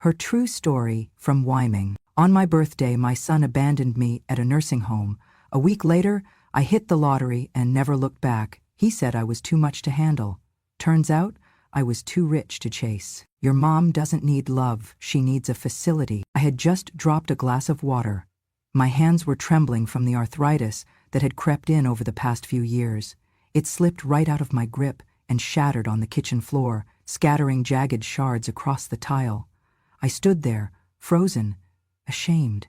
Her true story from Wyoming. On my birthday, my son abandoned me at a nursing home. A week later, I hit the lottery and never looked back. He said I was too much to handle. Turns out, I was too rich to chase. Your mom doesn't need love, she needs a facility. I had just dropped a glass of water. My hands were trembling from the arthritis that had crept in over the past few years. It slipped right out of my grip and shattered on the kitchen floor, scattering jagged shards across the tile. I stood there, frozen, ashamed,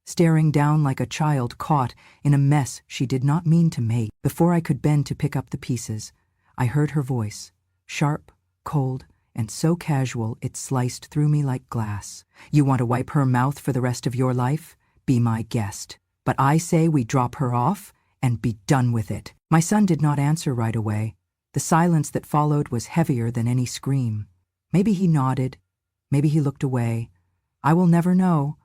staring down like a child caught in a mess she did not mean to make. Before I could bend to pick up the pieces, I heard her voice, sharp, cold, and so casual it sliced through me like glass. You want to wipe her mouth for the rest of your life? Be my guest. But I say we drop her off and be done with it. My son did not answer right away. The silence that followed was heavier than any scream. Maybe he nodded. Maybe he looked away. I will never know.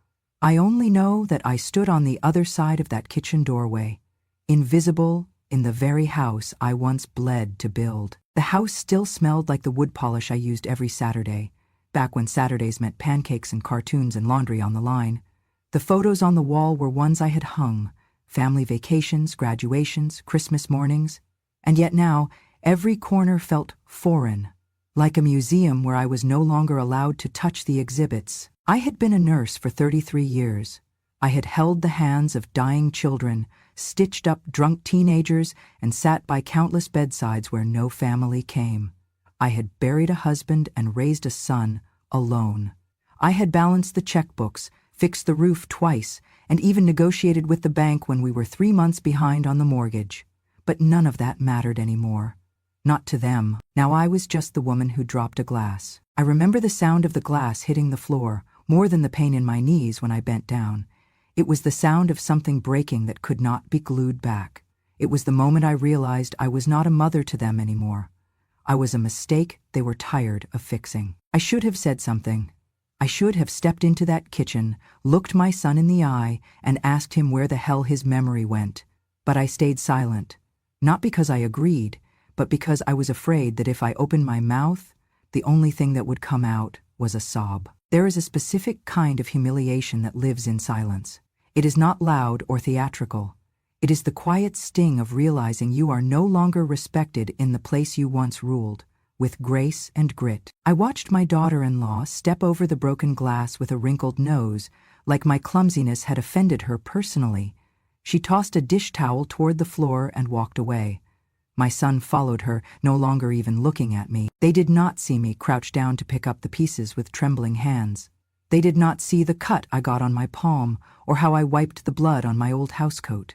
I only know that I stood on the other side of that kitchen doorway, invisible in the very house I once bled to build. The house still smelled like the wood polish I used every Saturday, back when Saturdays meant pancakes and cartoons and laundry on the line. The photos on the wall were ones I had hung, family vacations, graduations, Christmas mornings. And yet now, every corner felt foreign, like a museum where I was no longer allowed to touch the exhibits. I had been a nurse for 33 years. I had held the hands of dying children, stitched up drunk teenagers, and sat by countless bedsides where no family came. I had buried a husband and raised a son alone. I had balanced the checkbooks, fixed the roof twice, and even negotiated with the bank when we were 3 months behind on the mortgage. But none of that mattered anymore. Not to them. Now I was just the woman who dropped a glass. I remember the sound of the glass hitting the floor, more than the pain in my knees when I bent down. It was the sound of something breaking that could not be glued back. It was the moment I realized I was not a mother to them anymore. I was a mistake they were tired of fixing. I should have said something. I should have stepped into that kitchen, looked my son in the eye, and asked him where the hell his memory went. But I stayed silent. Not because I agreed, but because I was afraid that if I opened my mouth, the only thing that would come out was a sob. There is a specific kind of humiliation that lives in silence. It is not loud or theatrical. It is the quiet sting of realizing you are no longer respected in the place you once ruled, with grace and grit. I watched my daughter-in-law step over the broken glass with a wrinkled nose, like my clumsiness had offended her personally. She tossed a dish towel toward the floor and walked away. My son followed her, no longer even looking at me. They did not see me crouch down to pick up the pieces with trembling hands. They did not see the cut I got on my palm or how I wiped the blood on my old housecoat.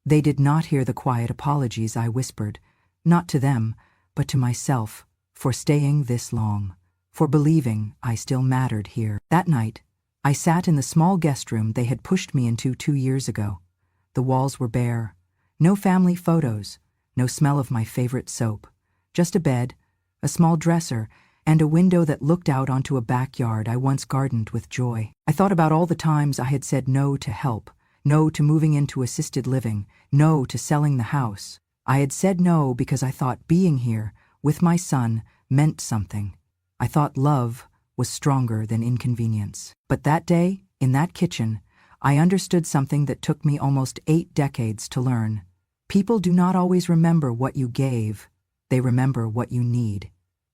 They did not hear the quiet apologies I whispered, not to them, but to myself, for staying this long, for believing I still mattered here. That night, I sat in the small guest room they had pushed me into 2 years ago. The walls were bare. No family photos. No smell of my favorite soap. Just a bed, a small dresser, and a window that looked out onto a backyard I once gardened with joy. I thought about all the times I had said no to help, no to moving into assisted living, no to selling the house. I had said no because I thought being here, with my son, meant something. I thought love was stronger than inconvenience. But that day, in that kitchen, I understood something that took me almost 8 decades to learn. People do not always remember what you gave. They remember what you need.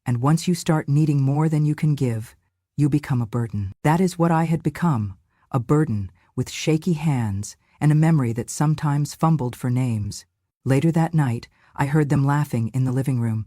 And once you start needing more than you can give, you become a burden. That is what I had become, a burden with shaky hands and a memory that sometimes fumbled for names. Later that night, I heard them laughing in the living room.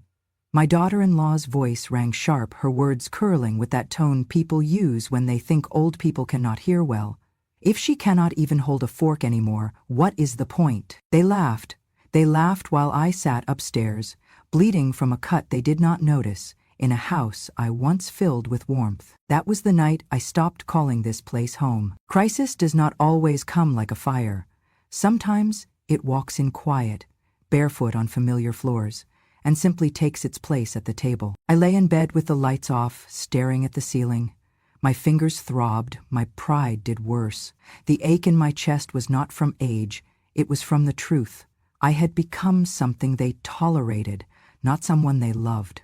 My daughter-in-law's voice rang sharp, her words curling with that tone people use when they think old people cannot hear well. If she cannot even hold a fork anymore, what is the point? They laughed. They laughed while I sat upstairs, bleeding from a cut they did not notice, in a house I once filled with warmth. That was the night I stopped calling this place home. Crisis does not always come like a fire. Sometimes it walks in quiet, barefoot on familiar floors, and simply takes its place at the table. I lay in bed with the lights off, staring at the ceiling. My fingers throbbed, my pride did worse. The ache in my chest was not from age, it was from the truth. I had become something they tolerated, not someone they loved.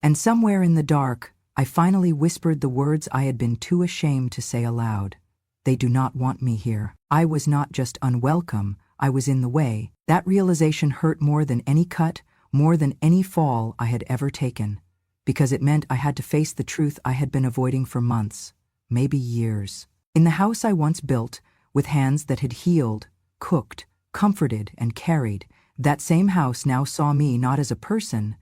And somewhere in the dark, I finally whispered the words I had been too ashamed to say aloud. They do not want me here. I was not just unwelcome, I was in the way. That realization hurt more than any cut, more than any fall I had ever taken, because it meant I had to face the truth I had been avoiding for months, maybe years. In the house I once built, with hands that had healed, cooked, comforted, and carried, that same house now saw me not as a person,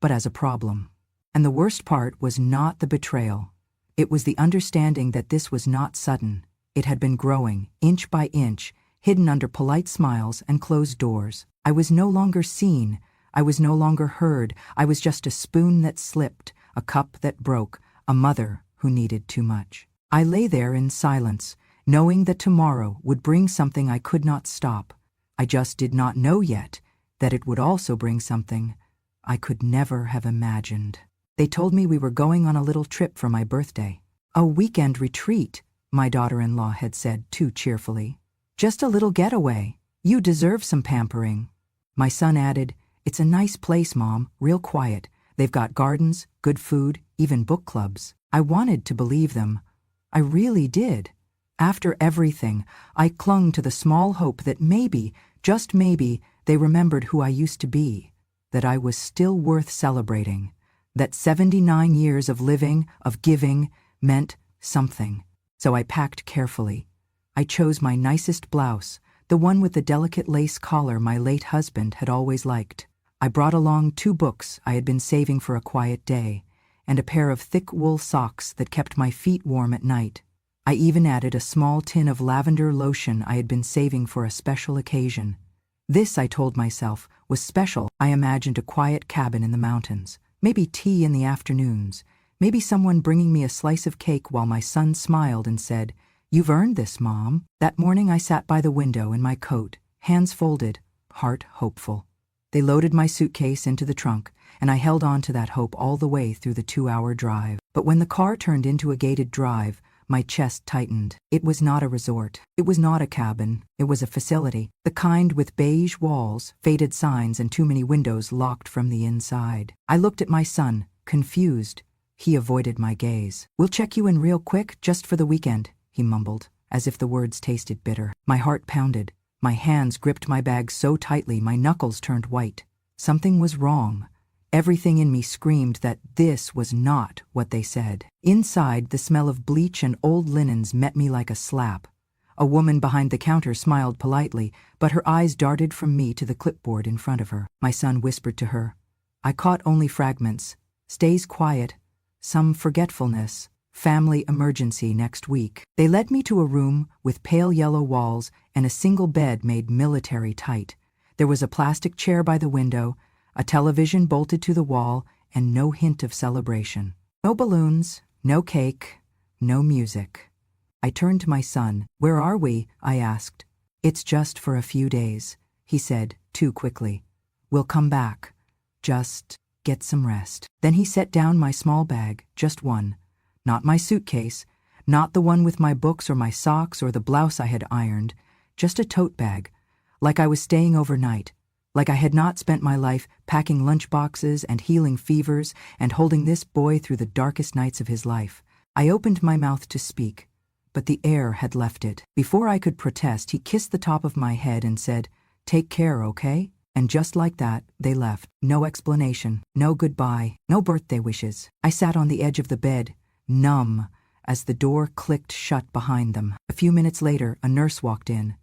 but as a problem. And the worst part was not the betrayal. It was the understanding that this was not sudden. It had been growing, inch by inch, hidden under polite smiles and closed doors. I was no longer seen. I was no longer heard. I was just a spoon that slipped, a cup that broke, a mother who needed too much. I lay there in silence, knowing that tomorrow would bring something I could not stop. I just did not know yet that it would also bring something I could never have imagined. They told me we were going on a little trip for my birthday. A weekend retreat, my daughter-in-law had said too cheerfully. Just a little getaway. You deserve some pampering. My son added, "It's a nice place, Mom, real quiet. They've got gardens, good food, even book clubs." I wanted to believe them. I really did. After everything, I clung to the small hope that maybe, just maybe, they remembered who I used to be, that I was still worth celebrating, that 79 years of living, of giving, meant something. So I packed carefully. I chose my nicest blouse, the one with the delicate lace collar my late husband had always liked. I brought along 2 books I had been saving for a quiet day, and a pair of thick wool socks that kept my feet warm at night. I even added a small tin of lavender lotion I had been saving for a special occasion. This, I told myself, was special. I imagined a quiet cabin in the mountains, maybe tea in the afternoons, maybe someone bringing me a slice of cake while my son smiled and said, "You've earned this, Mom." That morning I sat by the window in my coat, hands folded, heart hopeful. They loaded my suitcase into the trunk, and I held on to that hope all the way through the 2-hour drive. But when the car turned into a gated drive, my chest tightened. It was not a resort. It was not a cabin. It was a facility, the kind with beige walls, faded signs, and too many windows locked from the inside. I looked at my son, confused. He avoided my gaze. "We'll check you in real quick, just for the weekend," he mumbled, as if the words tasted bitter. My heart pounded. My hands gripped my bag so tightly my knuckles turned white. Something was wrong. Everything in me screamed that this was not what they said. Inside, the smell of bleach and old linens met me like a slap. A woman behind the counter smiled politely, but her eyes darted from me to the clipboard in front of her. My son whispered to her. I caught only fragments. "Stays quiet. Some forgetfulness. Family emergency next week." They led me to a room with pale yellow walls and a single bed made military tight. There was a plastic chair by the window, a television bolted to the wall, and no hint of celebration. No balloons, no cake, no music. I turned to my son. "Where are we?" I asked. "It's just for a few days," he said, too quickly. "We'll come back. Just get some rest." Then he set down my small bag, just one. Not my suitcase, not the one with my books or my socks or the blouse I had ironed, just a tote bag, like I was staying overnight, like I had not spent my life packing lunchboxes and healing fevers and holding this boy through the darkest nights of his life. I opened my mouth to speak, but the air had left it. Before I could protest, he kissed the top of my head and said, "Take care, okay?" And just like that, they left. No explanation, no goodbye, no birthday wishes. I sat on the edge of the bed, numb, as the door clicked shut behind them. A few minutes later, a nurse walked in.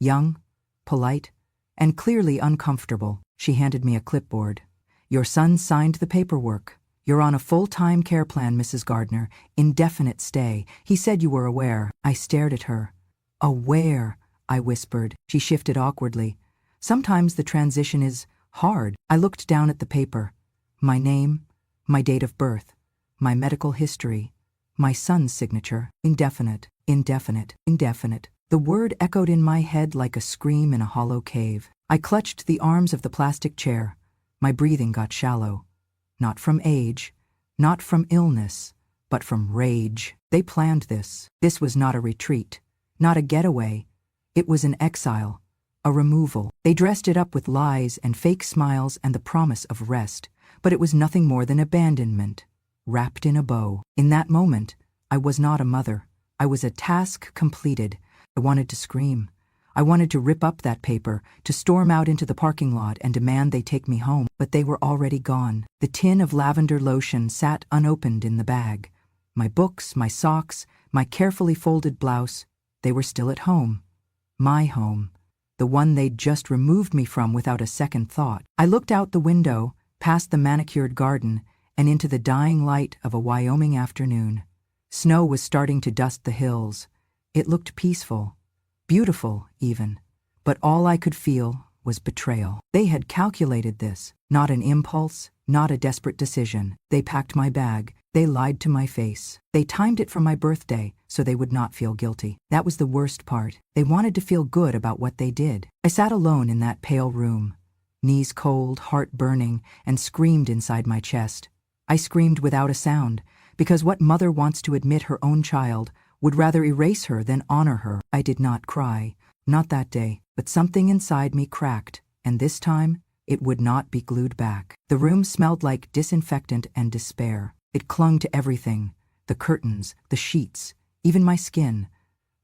Young, polite, and clearly uncomfortable. She handed me a clipboard. "Your son signed the paperwork. You're on a full-time care plan, Mrs. Gardner. Indefinite stay. He said you were aware." I stared at her. "Aware," I whispered. She shifted awkwardly. "Sometimes the transition is hard." I looked down at the paper. My name, my date of birth, my medical history, my son's signature. Indefinite, indefinite, indefinite. The word echoed in my head like a scream in a hollow cave. I clutched the arms of the plastic chair. My breathing got shallow. Not from age, not from illness, but from rage. They planned this. This was not a retreat, not a getaway. It was an exile, a removal. They dressed it up with lies and fake smiles and the promise of rest, but it was nothing more than abandonment. wrapped in a bow. In that moment, I was not a mother. I was a task completed. I wanted to scream. I wanted to rip up that paper, to storm out into the parking lot and demand they take me home, but they were already gone. The tin of lavender lotion sat unopened in the bag. My books, my socks, my carefully folded blouse, they were still at home. My home. The one they'd just removed me from without a second thought. I looked out the window, past the manicured garden, and into the dying light of a Wyoming afternoon. Snow was starting to dust the hills. It looked peaceful. Beautiful, even. But all I could feel was betrayal. They had calculated this. Not an impulse, not a desperate decision. They packed my bag. They lied to my face. They timed it for my birthday so they would not feel guilty. That was the worst part. They wanted to feel good about what they did. I sat alone in that pale room, knees cold, heart burning, and screamed inside my chest. I screamed without a sound, because what mother wants to admit her own child would rather erase her than honor her. I did not cry, not that day, but something inside me cracked, and this time, it would not be glued back. The room smelled like disinfectant and despair. It clung to everything, the curtains, the sheets, even my skin.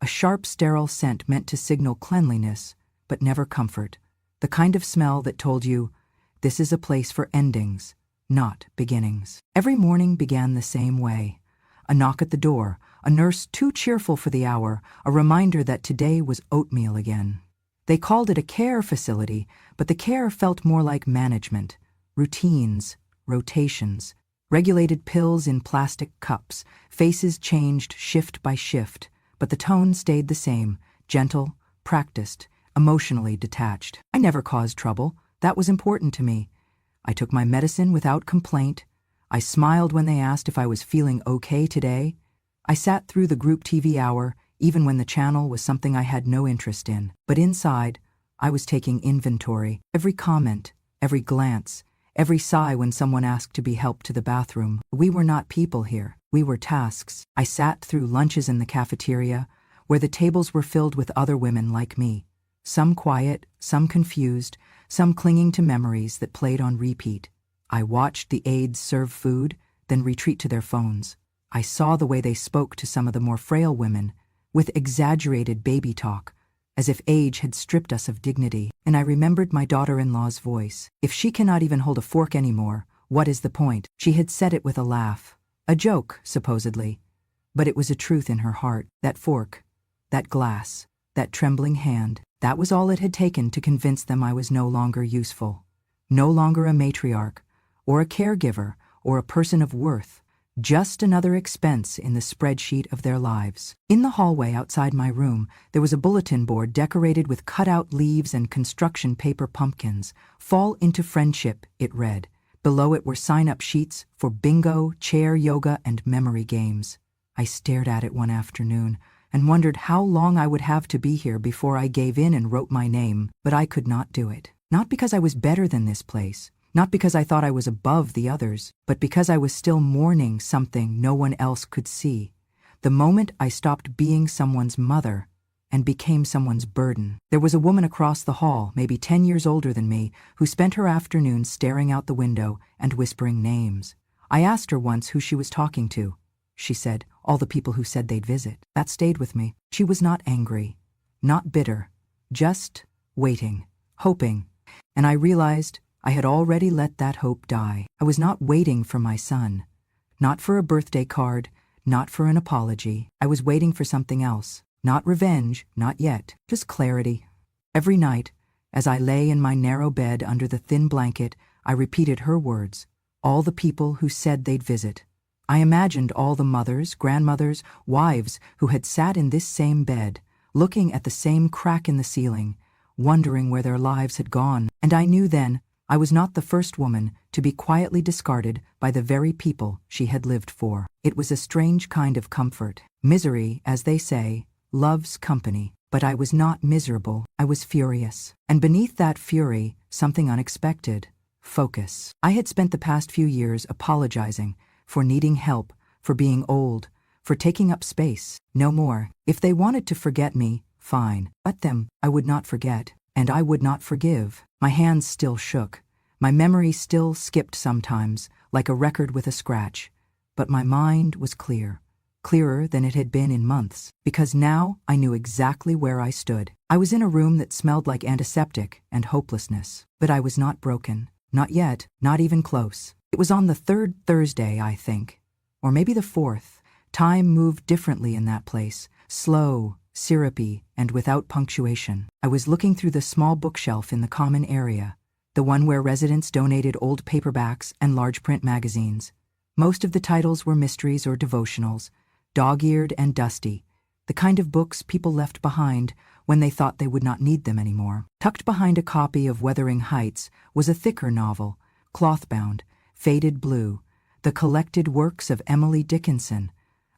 A sharp, sterile scent meant to signal cleanliness, but never comfort. The kind of smell that told you, this is a place for endings, not beginnings. Every morning began the same way. A knock at the door, a nurse too cheerful for the hour, a reminder that today was oatmeal again. They called it a care facility, but the care felt more like management. Routines, rotations, regulated pills in plastic cups, faces changed shift by shift, but the tone stayed the same, gentle, practiced, emotionally detached. I never caused trouble. That was important to me. I took my medicine without complaint. I smiled when they asked if I was feeling okay today. I sat through the group TV hour, even when the channel was something I had no interest in. But inside, I was taking inventory. Every comment, every glance, every sigh when someone asked to be helped to the bathroom. We were not people here. We were tasks. I sat through lunches in the cafeteria, where the tables were filled with other women like me. Some quiet, some confused, some clinging to memories that played on repeat. I watched the aides serve food, then retreat to their phones. I saw the way they spoke to some of the more frail women, with exaggerated baby talk, as if age had stripped us of dignity. And I remembered my daughter-in-law's voice. If she cannot even hold a fork anymore, what is the point? She had said it with a laugh. A joke, supposedly. But it was a truth in her heart. That fork, that glass, that trembling hand, that was all it had taken to convince them I was no longer useful. No longer a matriarch, or a caregiver, or a person of worth. Just another expense in the spreadsheet of their lives. In the hallway outside my room, there was a bulletin board decorated with cut-out leaves and construction paper pumpkins. Fall into friendship, it read. Below it were sign-up sheets for bingo, chair yoga, and memory games. I stared at it one afternoon and wondered how long I would have to be here before I gave in and wrote my name, but I could not do it. Not because I was better than this place, not because I thought I was above the others, but because I was still mourning something no one else could see. The moment I stopped being someone's mother and became someone's burden. There was a woman across the hall, maybe 10 years older than me, who spent her afternoons staring out the window and whispering names. I asked her once who she was talking to. She said, all the people who said they'd visit. That stayed with me. She was not angry, not bitter, just waiting, hoping. And I realized I had already let that hope die. I was not waiting for my son, not for a birthday card, not for an apology. I was waiting for something else. Not revenge, not yet, just clarity. Every night, as I lay in my narrow bed under the thin blanket, I repeated her words, all the people who said they'd visit. I imagined all the mothers, grandmothers, wives who had sat in this same bed, looking at the same crack in the ceiling, wondering where their lives had gone. And I knew then I was not the first woman to be quietly discarded by the very people she had lived for. It was a strange kind of comfort. Misery, as they say, loves company. But I was not miserable. I was furious. And beneath that fury, something unexpected. Focus. I had spent the past few years apologizing for needing help, for being old, for taking up space. No more. If they wanted to forget me, fine. Let them. I would not forget. And I would not forgive. My hands still shook. My memory still skipped sometimes, like a record with a scratch. but my mind was clear. Clearer than it had been in months, because now I knew exactly where I stood. I was in a room that smelled like antiseptic and hopelessness. But I was not broken. Not yet, not even close. It was on the third Thursday, I think. Or maybe the fourth. Time moved differently in that place. Slow, syrupy, and without punctuation. I was looking through the small bookshelf in the common area, the one where residents donated old paperbacks and large print magazines. Most of the titles were mysteries or devotionals, dog-eared and dusty, the kind of books people left behind when they thought they would not need them anymore. Tucked behind a copy of Wuthering Heights was a thicker novel, cloth-bound, faded blue, the collected works of Emily Dickinson.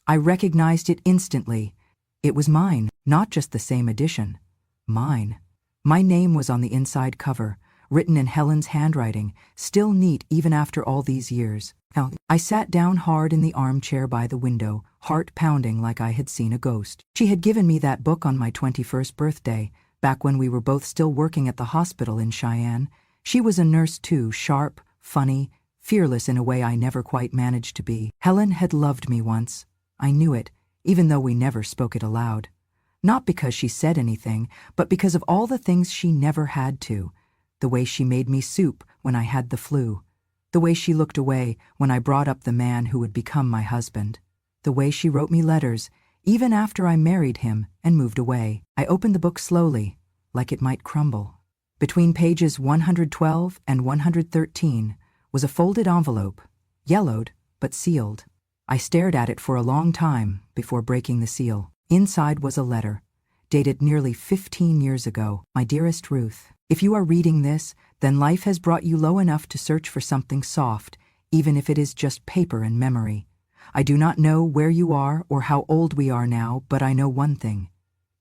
I recognized it instantly. It was mine, not just the same edition. Mine. My name was on the inside cover, written in Helen's handwriting, still neat even after all these years. I sat down hard in the armchair by the window, heart pounding like I had seen a ghost. She had given me that book on my 21st birthday, back when we were both still working at the hospital in Cheyenne. She was a nurse too, sharp, funny, fearless in a way I never quite managed to be. Helen had loved me once. I knew it, even though we never spoke it aloud. Not because she said anything, but because of all the things she never had to. The way she made me soup when I had the flu. The way she looked away when I brought up the man who would become my husband. The way she wrote me letters, even after I married him and moved away. I opened the book slowly, like it might crumble. Between pages 112 and 113 was a folded envelope, yellowed but sealed. I stared at it for a long time before breaking the seal. Inside was a letter, dated nearly 15 years ago. My dearest Ruth, if you are reading this, then life has brought you low enough to search for something soft, even if it is just paper and memory. I do not know where you are or how old we are now, but I know one thing.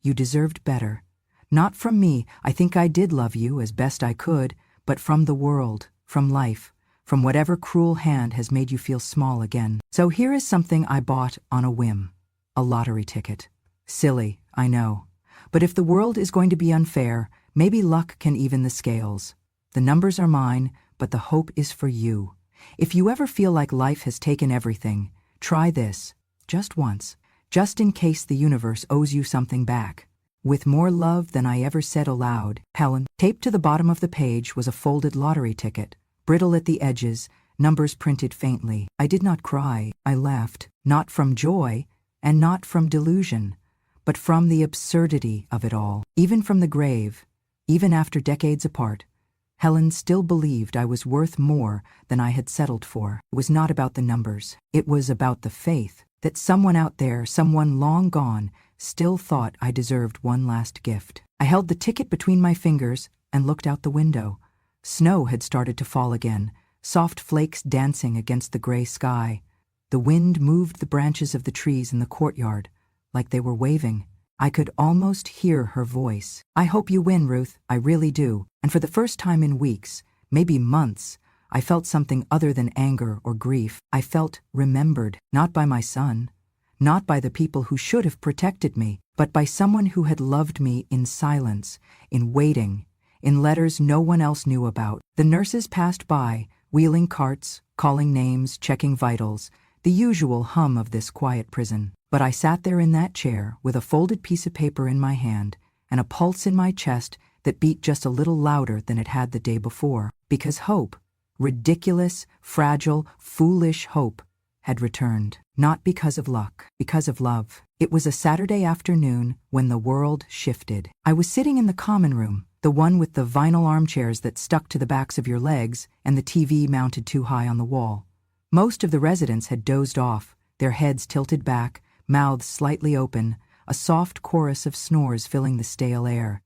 You deserved better. Not from me, I think I did love you as best I could, but from the world, from life, from whatever cruel hand has made you feel small again. So here is something I bought on a whim. A lottery ticket. Silly, I know. But if the world is going to be unfair, maybe luck can even the scales. The numbers are mine, but the hope is for you. If you ever feel like life has taken everything, try this, just once, just in case the universe owes you something back. With more love than I ever said aloud, Helen. Taped to the bottom of the page was a folded lottery ticket, brittle at the edges, numbers printed faintly. I did not cry, I laughed, not from joy, and not from delusion, but from the absurdity of it all. Even from the grave, even after decades apart, Helen still believed I was worth more than I had settled for. It was not about the numbers. It was about the faith that someone out there, someone long gone, still thought I deserved one last gift. I held the ticket between my fingers and looked out the window. Snow had started to fall again, soft flakes dancing against the gray sky. The wind moved the branches of the trees in the courtyard, like they were waving. I could almost hear her voice. I hope you win, Ruth, I really do. And for the first time in weeks, maybe months, I felt something other than anger or grief. I felt remembered, not by my son, not by the people who should have protected me, but by someone who had loved me in silence, in waiting, in letters no one else knew about. The nurses passed by, wheeling carts, calling names, checking vitals, the usual hum of this quiet prison. But I sat there in that chair with a folded piece of paper in my hand and a pulse in my chest that beat just a little louder than it had the day before, because hope, ridiculous, fragile, foolish hope, had returned. Not because of luck, because of love. It was a Saturday afternoon when the world shifted. I was sitting in the common room, the one with the vinyl armchairs that stuck to the backs of your legs and the TV mounted too high on the wall. Most of the residents had dozed off, their heads tilted back, mouths slightly open, a soft chorus of snores filling the stale air.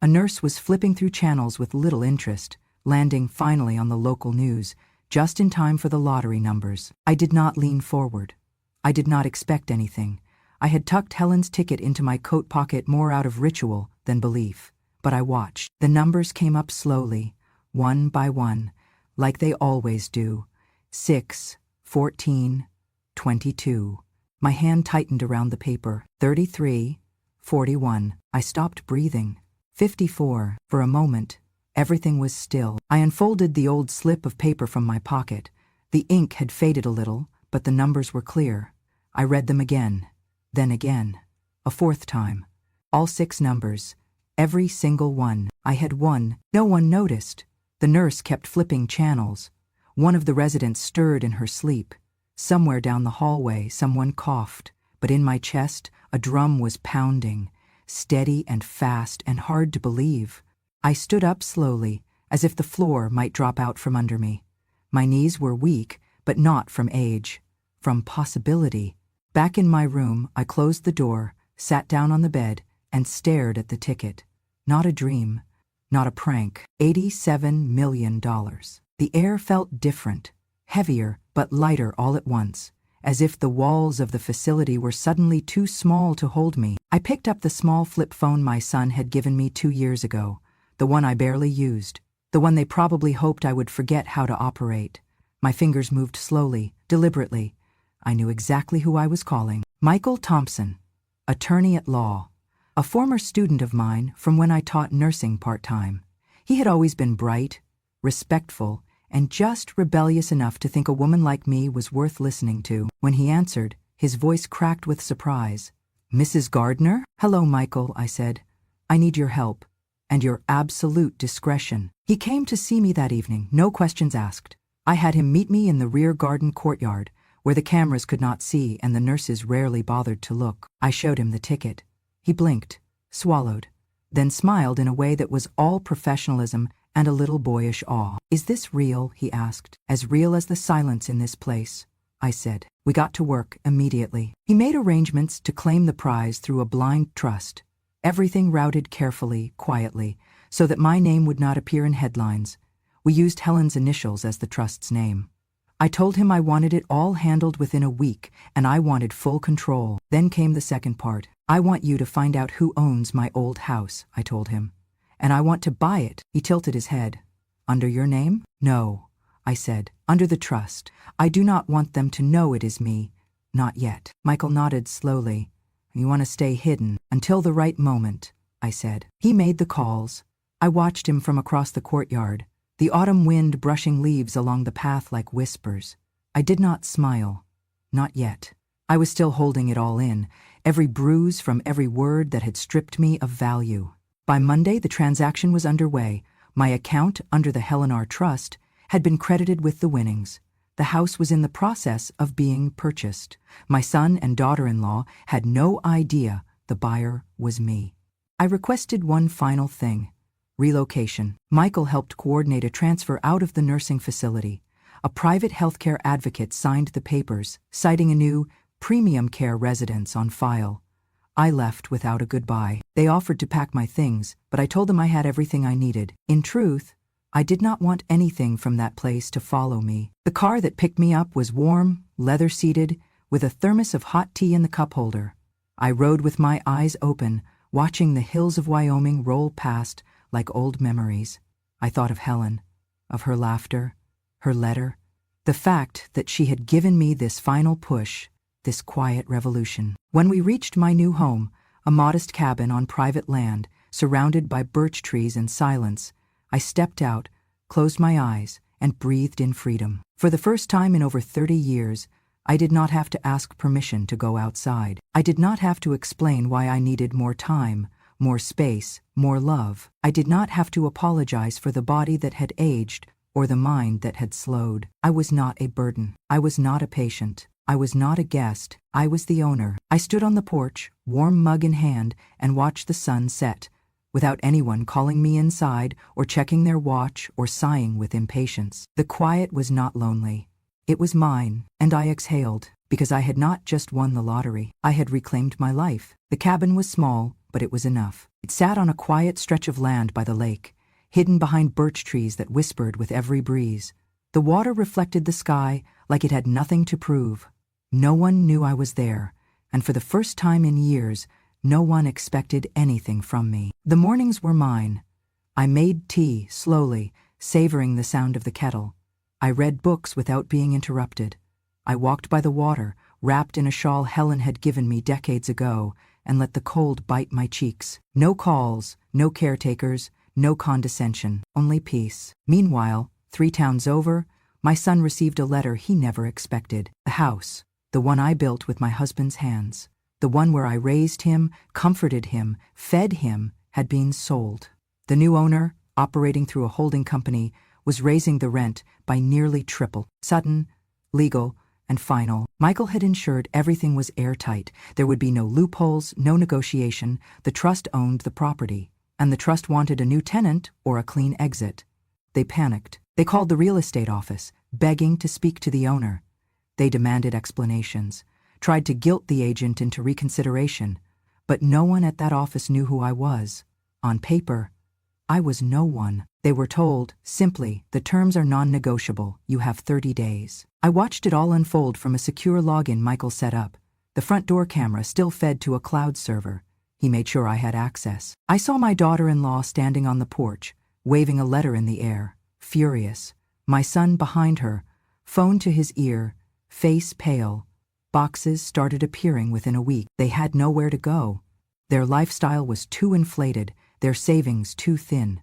A nurse was flipping through channels with little interest, landing finally on the local news, just in time for the lottery numbers. I did not lean forward. I did not expect anything. I had tucked Helen's ticket into my coat pocket more out of ritual than belief. But I watched. The numbers came up slowly, one by one, like they always do. 6, 14, 22. My hand tightened around the paper. 33, 41. I stopped breathing. 54. For a moment, everything was still. I unfolded the old slip of paper from my pocket. The ink had faded a little, but the numbers were clear. I read them again, then again, a fourth time. All 6 numbers, every single one. I had won. No one noticed. The nurse kept flipping channels. One of the residents stirred in her sleep. Somewhere down the hallway, someone coughed, but in my chest, a drum was pounding, steady and fast and hard to believe. I stood up slowly, as if the floor might drop out from under me. My knees were weak, but not from age, from possibility. Back in my room, I closed the door, sat down on the bed, and stared at the ticket. Not a dream, not a prank. $87 million. The air felt different, heavier but lighter all at once, as if the walls of the facility were suddenly too small to hold me. I picked up the small flip phone my son had given me 2 years ago, the one I barely used, the one they probably hoped I would forget how to operate. My fingers moved slowly, deliberately. I knew exactly who I was calling. Michael Thompson, attorney at law, a former student of mine from when I taught nursing part-time. He had always been bright, respectful, and just rebellious enough to think a woman like me was worth listening to. When he answered, his voice cracked with surprise. "Mrs. Gardner?" "Hello, Michael," I said. "I need your help, and your absolute discretion." He came to see me that evening, no questions asked. I had him meet me in the rear garden courtyard, where the cameras could not see and the nurses rarely bothered to look. I showed him the ticket. He blinked, swallowed, then smiled in a way that was all professionalism and a little boyish awe. "Is this real?" he asked. "As real as the silence in this place," I said. We got to work immediately. He made arrangements to claim the prize through a blind trust. Everything routed carefully, quietly, so that my name would not appear in headlines. We used Helen's initials as the trust's name. I told him I wanted it all handled within a week, and I wanted full control. Then came the second part. "I want you to find out who owns my old house," I told him. "And I want to buy it." He tilted his head. "Under your name?" "No," I said. "Under the trust. I do not want them to know it is me. Not yet." Michael nodded slowly. "You want to stay hidden until the right moment," I said. He made the calls. I watched him from across the courtyard, the autumn wind brushing leaves along the path like whispers. I did not smile. Not yet. I was still holding it all in, every bruise from every word that had stripped me of value. By Monday, the transaction was underway. My account under the Helen R. Trust had been credited with the winnings. The house was in the process of being purchased. My son and daughter-in-law had no idea the buyer was me. I requested one final thing: relocation. Michael helped coordinate a transfer out of the nursing facility. A private healthcare advocate signed the papers, citing a new premium care residence on file. I left without a goodbye. They offered to pack my things, but I told them I had everything I needed. In truth, I did not want anything from that place to follow me. The car that picked me up was warm, leather-seated, with a thermos of hot tea in the cup holder. I rode with my eyes open, watching the hills of Wyoming roll past like old memories. I thought of Helen, of her laughter, her letter, the fact that she had given me this final push, this quiet revolution. When we reached my new home, a modest cabin on private land, surrounded by birch trees and silence, I stepped out, closed my eyes, and breathed in freedom. For the first time in over 30 years, I did not have to ask permission to go outside. I did not have to explain why I needed more time, more space, more love. I did not have to apologize for the body that had aged or the mind that had slowed. I was not a burden. I was not a patient. I was not a guest. I was the owner. I stood on the porch, warm mug in hand, and watched the sun set, without anyone calling me inside or checking their watch or sighing with impatience. The quiet was not lonely. It was mine, and I exhaled, because I had not just won the lottery. I had reclaimed my life. The cabin was small, but it was enough. It sat on a quiet stretch of land by the lake, hidden behind birch trees that whispered with every breeze. The water reflected the sky like it had nothing to prove. No one knew I was there, and for the first time in years, no one expected anything from me. The mornings were mine. I made tea slowly, savoring the sound of the kettle. I read books without being interrupted. I walked by the water, wrapped in a shawl Helen had given me decades ago, and let the cold bite my cheeks. No calls, no caretakers, no condescension, only peace. Meanwhile, 3 towns over, My son received a letter he never expected. The house, the one I built with my husband's hands, the one where I raised him, comforted him, fed him, had been sold. The new owner, operating through a holding company, was raising the rent by nearly triple. Sudden, legal, and final. Michael had ensured everything was airtight. There would be no loopholes, no negotiation. The trust owned the property, and the trust wanted a new tenant or a clean exit. They panicked. They called the real estate office, begging to speak to the owner. They demanded explanations, tried to guilt the agent into reconsideration, but no one at that office knew who I was. On paper, I was no one. They were told, simply, the terms are non-negotiable, you have 30 days. I watched it all unfold from a secure login Michael set up. The front door camera still fed to a cloud server. He made sure I had access. I saw my daughter-in-law standing on the porch, waving a letter in the air, furious. My son behind her, phone to his ear, face pale. Boxes started appearing within a week. They had nowhere to go. Their lifestyle was too inflated, their savings too thin.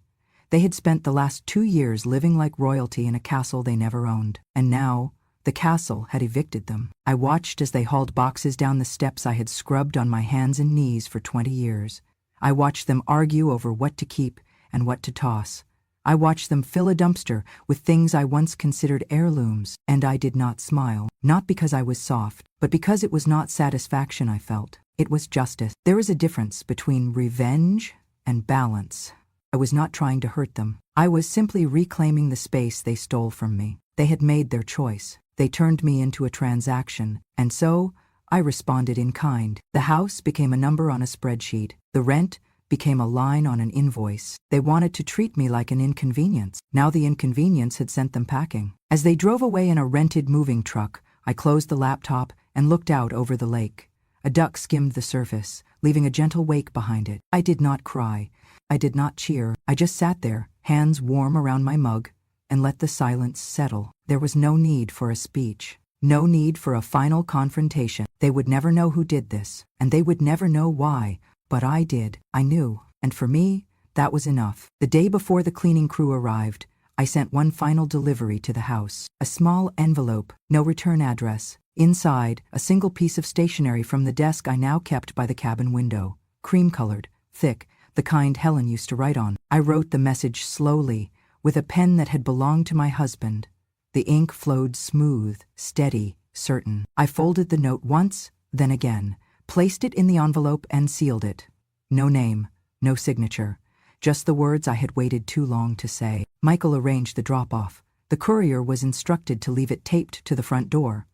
They had spent the last 2 years living like royalty in a castle they never owned. And now, the castle had evicted them. I watched as they hauled boxes down the steps I had scrubbed on my hands and knees for 20 years. I watched them argue over what to keep and what to toss. I watched them fill a dumpster with things I once considered heirlooms, and I did not smile. Not because I was soft, but because it was not satisfaction I felt. It was justice. There is a difference between revenge and balance. I was not trying to hurt them. I was simply reclaiming the space they stole from me. They had made their choice. They turned me into a transaction, and so I responded in kind. The house became a number on a spreadsheet. The rent became a line on an invoice. They wanted to treat me like an inconvenience. Now the inconvenience had sent them packing. As they drove away in a rented moving truck, I closed the laptop and looked out over the lake. A duck skimmed the surface, leaving a gentle wake behind it. I did not cry. I did not cheer. I just sat there, hands warm around my mug, and let the silence settle. There was no need for a speech. No need for a final confrontation. They would never know who did this, and they would never know why. But I did. I knew. And for me, that was enough. The day before the cleaning crew arrived, I sent one final delivery to the house. A small envelope, no return address. Inside, a single piece of stationery from the desk I now kept by the cabin window. Cream-colored, thick, the kind Helen used to write on. I wrote the message slowly, with a pen that had belonged to my husband. The ink flowed smooth, steady, certain. I folded the note once, then again, placed it in the envelope and sealed it. No name, no signature, just the words I had waited too long to say. Michael arranged the drop-off. The courier was instructed to leave it taped to the front door.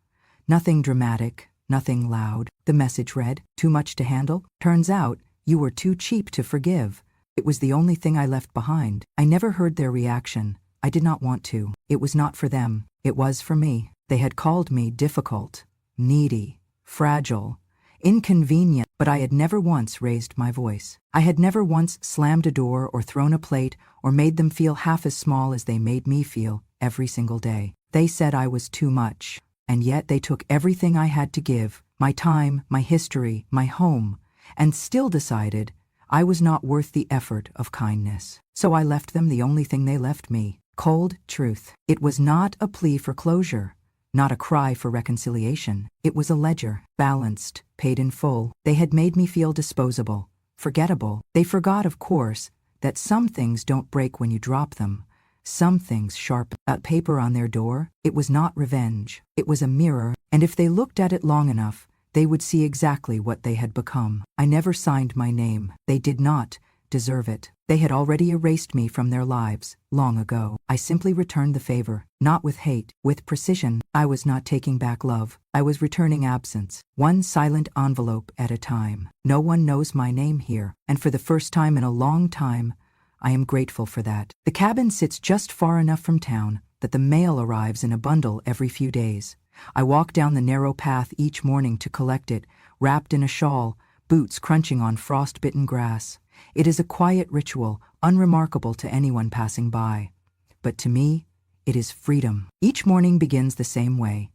Nothing dramatic, nothing loud. The message read, "Too much to handle? Turns out, you were too cheap to forgive." It was the only thing I left behind. I never heard their reaction. I did not want to. It was not for them. It was for me. They had called me difficult, needy, fragile, inconvenient, but I had never once raised my voice. I had never once slammed a door or thrown a plate or made them feel half as small as they made me feel every single day. They said I was too much, and yet they took everything I had to give, my time, my history, my home, and still decided I was not worth the effort of kindness. So I left them the only thing they left me, cold truth. It was not a plea for closure. Not a cry for reconciliation. It was a ledger, balanced, paid in full. They had made me feel disposable, forgettable. They forgot, of course, that some things don't break when you drop them. Some things sharpen. That paper on their door, it was not revenge. It was a mirror, and if they looked at it long enough, they would see exactly what they had become. I never signed my name. They did not deserve it. They had already erased me from their lives, long ago. I simply returned the favor, not with hate, with precision. I was not taking back love. I was returning absence, one silent envelope at a time. No one knows my name here, and for the first time in a long time, I am grateful for that. The cabin sits just far enough from town that the mail arrives in a bundle every few days. I walk down the narrow path each morning to collect it, wrapped in a shawl, boots crunching on frost-bitten grass. It is a quiet ritual, unremarkable to anyone passing by. But to me, it is freedom. Each morning begins the same way.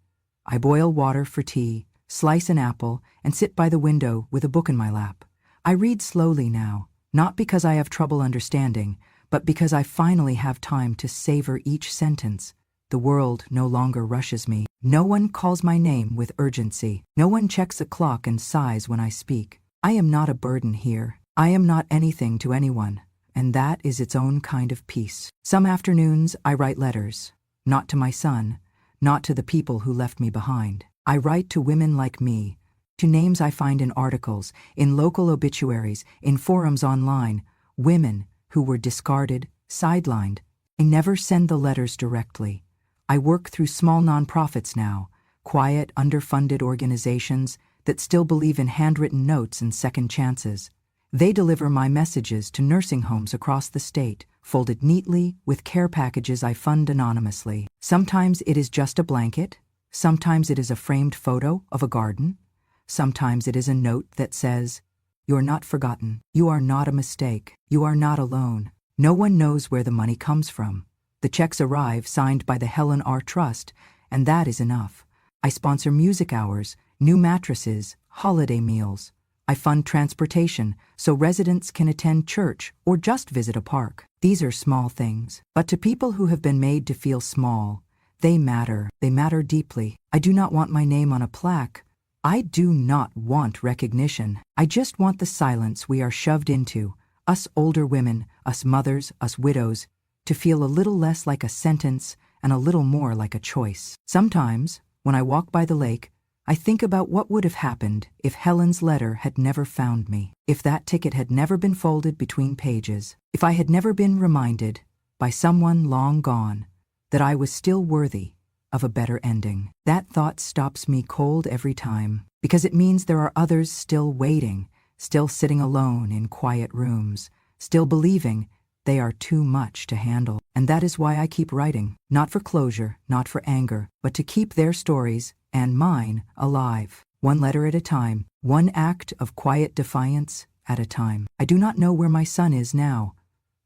I boil water for tea, slice an apple, and sit by the window with a book in my lap. I read slowly now, not because I have trouble understanding, but because I finally have time to savor each sentence, The world no longer rushes me. No one calls my name with urgency. No one checks a clock and sighs when I speak. I am not a burden here. I am not anything to anyone, and that is its own kind of peace. Some afternoons I write letters, not to my son, not to the people who left me behind. I write to women like me, to names I find in articles, in local obituaries, in forums online, women who were discarded, sidelined. I never send the letters directly. I work through small nonprofits now, quiet, underfunded organizations that still believe in handwritten notes and second chances. They deliver my messages to nursing homes across the state, folded neatly with care packages I fund anonymously. Sometimes it is just a blanket. Sometimes it is a framed photo of a garden. Sometimes it is a note that says, "You're not forgotten. You are not a mistake. You are not alone." No one knows where the money comes from. The checks arrive signed by the Helen R. Trust, and that is enough. I sponsor music hours, new mattresses, holiday meals. I fund transportation so residents can attend church or just visit a park. These are small things, but to people who have been made to feel small, they matter. They matter deeply. I do not want my name on a plaque. I do not want recognition. I just want the silence we are shoved into, us older women, us mothers, us widows, to feel a little less like a sentence and a little more like a choice. Sometimes, when I walk by the lake, I think about what would have happened if Helen's letter had never found me, if that ticket had never been folded between pages, if I had never been reminded, by someone long gone, that I was still worthy of a better ending. That thought stops me cold every time, because it means there are others still waiting, still sitting alone in quiet rooms, still believing they are too much to handle. And that is why I keep writing, not for closure, not for anger, but to keep their stories and mine alive, one letter at a time, one act of quiet defiance at a time. I do not know where my son is now.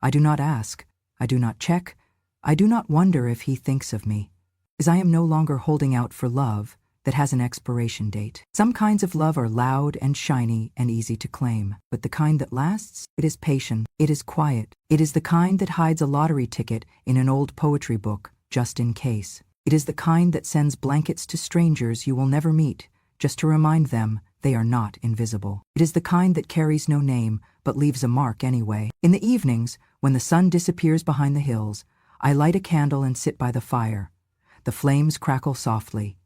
I do not ask. I do not check. I do not wonder if he thinks of me, as I am no longer holding out for love that has an expiration date. Some kinds of love are loud and shiny and easy to claim, but the kind that lasts, it is patient, it is quiet. It is the kind that hides a lottery ticket in an old poetry book, just in case. It is the kind that sends blankets to strangers you will never meet, just to remind them they are not invisible. It is the kind that carries no name, but leaves a mark anyway. In the evenings, when the sun disappears behind the hills, I light a candle and sit by the fire. The flames crackle softly.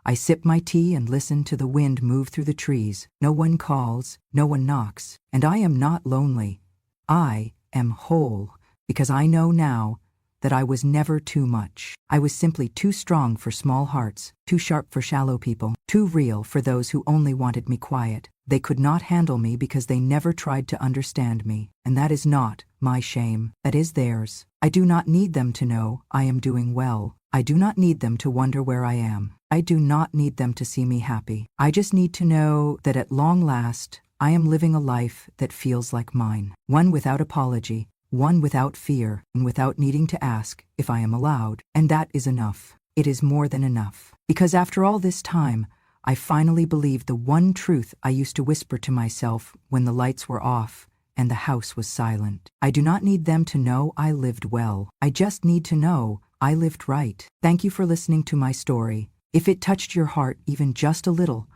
I sip my tea and listen to the wind move through the trees. No one calls, no one knocks, and I am not lonely. I am whole, because I know now that I was never too much. I was simply too strong for small hearts, too sharp for shallow people, too real for those who only wanted me quiet. They could not handle me because they never tried to understand me, and that is not my shame. That is theirs. I do not need them to know I am doing well. I do not need them to wonder where I am. I do not need them to see me happy. I just need to know that at long last, I am living a life that feels like mine. One without apology, one without fear, and without needing to ask if I am allowed. And that is enough. It is more than enough. Because after all this time, I finally believed the one truth I used to whisper to myself when the lights were off and the house was silent. I do not need them to know I lived well. I just need to know I lived right. Thank you for listening to my story. If it touched your heart even just a little,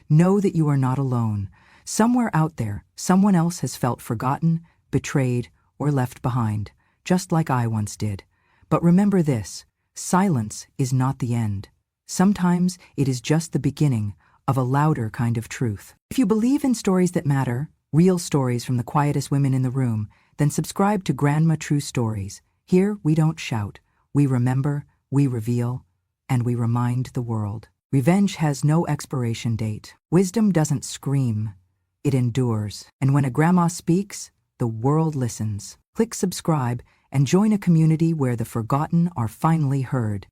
know that you are not alone. Somewhere out there, someone else has felt forgotten, betrayed, or left behind, just like I once did. But remember this, silence is not the end. Sometimes it is just the beginning of a louder kind of truth. If you believe in stories that matter, real stories from the quietest women in the room, then subscribe to Grandma True Stories. Here we don't shout, we remember, we reveal, and we remind the world. Revenge has no expiration date. Wisdom doesn't scream, it endures. And when a grandma speaks, the world listens. Click subscribe and join a community where the forgotten are finally heard.